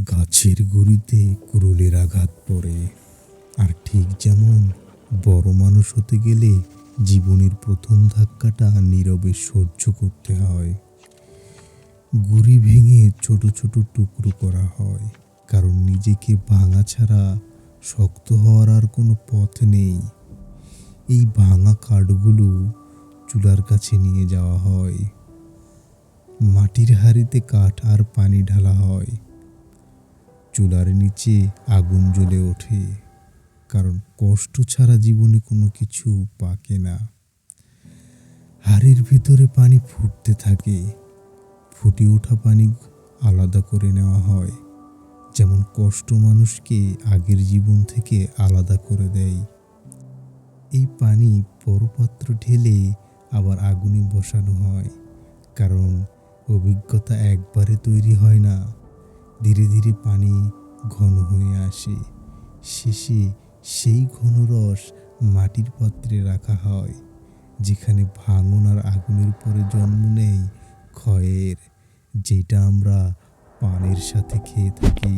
গাছের গুঁড়িতে কুড়ুলের আঘাত পড়ে। আর ঠিক যেমন বড় মানুষ হতে গেলে জীবনের প্রথম ধাক্কাটা নীরবে সহ্য করতে হয়। গুঁড়ি ভেঙে ছোট ছোট টুকরো করা হয়, কারণ নিজেকে ভাঙা ছাড়া শক্ত হওয়ার আর কোনো পথ নেই। এই ভাঙা কাঠগুলো চুলার কাছে নিয়ে যাওয়া হয়। মাটির হাঁড়িতে কাঠ আর পানি ঢালা হয়। চুলার নিচে আগুন জ্বলে ওঠে, কারণ কষ্ট ছাড়া জীবনে কোনো কিছু পাকে না। হাঁড়ির ভিতরে পানি ফুটতে থাকে। ফুটে ওঠা পানি আলাদা করে নেওয়া হয়, যেমন কষ্ট মানুষকে আগের জীবন থেকে আলাদা করে দেয়। এই পানি বড় পাত্র ঢেলে আবার আগুনে বসানো হয়, কারণ অভিজ্ঞতা একবারে তৈরি হয় না। ধীরে ধীরে পানি ঘন হয়ে আসে। শেষে সেই ঘন রস মাটির পাত্রে রাখা হয়, যেখানে ভাঙন আর আগুনের পরে জন্ম নেয় ক্ষয়ের, যেটা আমরা পানের সাথে খেয়ে থাকি।